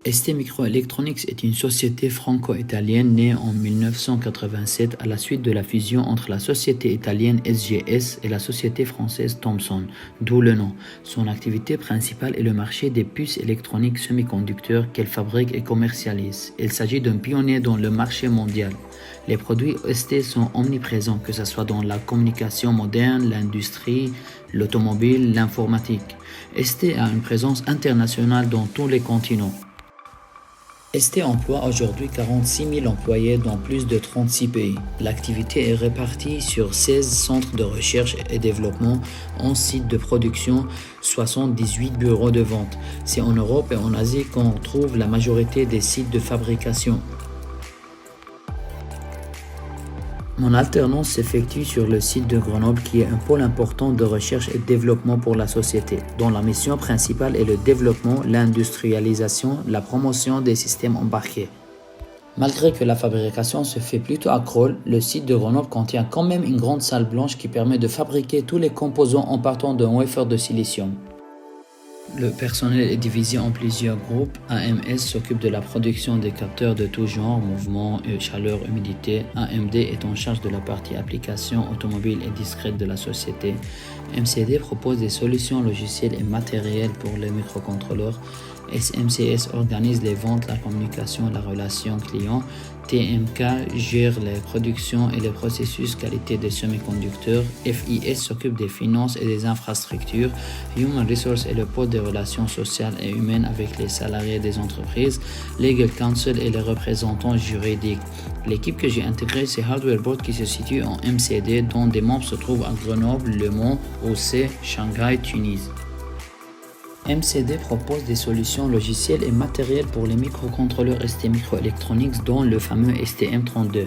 ST Microelectronics est une société franco-italienne née en 1987 à la suite de la fusion entre la société italienne SGS et la société française Thomson, d'où le nom. Son activité principale est le marché des puces électroniques semi-conducteurs qu'elle fabrique et commercialise. Il s'agit d'un pionnier dans le marché mondial. Les produits ST sont omniprésents, que ce soit dans la communication moderne, l'industrie, l'automobile, l'informatique. ST a une présence internationale dans tous les continents. ST emploie aujourd'hui 46 000 employés dans plus de 36 pays. L'activité est répartie sur 16 centres de recherche et développement, 11 sites de production, 78 bureaux de vente. C'est en Europe et en Asie qu'on trouve la majorité des sites de fabrication. Mon alternance s'effectue sur le site de Grenoble qui est un pôle important de recherche et de développement pour la société, dont la mission principale est le développement, l'industrialisation, la promotion des systèmes embarqués. Malgré que la fabrication se fait plutôt à Crolles, le site de Grenoble contient quand même une grande salle blanche qui permet de fabriquer tous les composants en partant d'un wafer de silicium. Le personnel est divisé en plusieurs groupes. AMS s'occupe de la production des capteurs de tout genre, mouvement, chaleur, humidité. AMD est en charge de la partie application automobile et discrète de la société. MCD propose des solutions logicielles et matérielles pour les microcontrôleurs. SMCS organise les ventes, la communication et la relation client. TMK gère les productions et les processus qualité des semi-conducteurs. FIS s'occupe des finances et des infrastructures. Human Resources est le pôle des relations sociales et humaines avec les salariés des entreprises. Legal Counsel est les représentants juridiques. L'équipe que j'ai intégrée, c'est Hardware Board qui se situe en MCD, dont des membres se trouvent à Grenoble, Le Mans, OC, Shanghai, Tunis. MCD propose des solutions logicielles et matérielles pour les microcontrôleurs ST Microelectronics, dont le fameux STM32.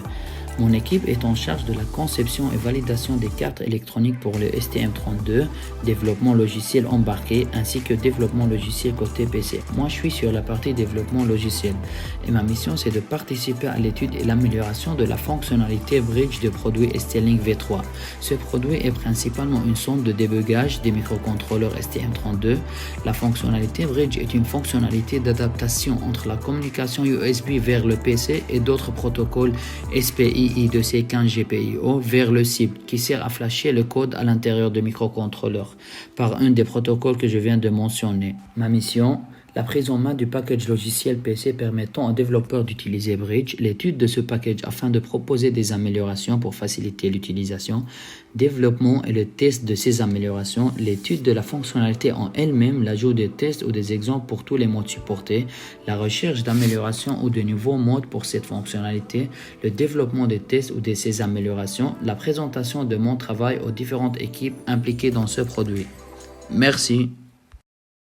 Mon équipe est en charge de la conception et validation des cartes électroniques pour le STM32, développement logiciel embarqué ainsi que développement logiciel côté PC. Moi, je suis sur la partie développement logiciel et ma mission c'est de participer à l'étude et l'amélioration de la fonctionnalité bridge de produit ST-Link V3. Ce produit est principalement une sonde de débugage des microcontrôleurs STM32. La fonctionnalité bridge est une fonctionnalité d'adaptation entre la communication USB vers le PC et d'autres protocoles SPI I2C15 GPIO vers le cible qui sert à flasher le code à l'intérieur du microcontrôleur par un des protocoles que je viens de mentionner. Ma mission, la prise en main du package logiciel PC permettant aux développeurs d'utiliser Bridge, l'étude de ce package afin de proposer des améliorations pour faciliter l'utilisation, développement et le test de ces améliorations, l'étude de la fonctionnalité en elle-même, l'ajout des tests ou des exemples pour tous les modes supportés, la recherche d'améliorations ou de nouveaux modes pour cette fonctionnalité, le développement des tests ou de ces améliorations, la présentation de mon travail aux différentes équipes impliquées dans ce produit. Merci.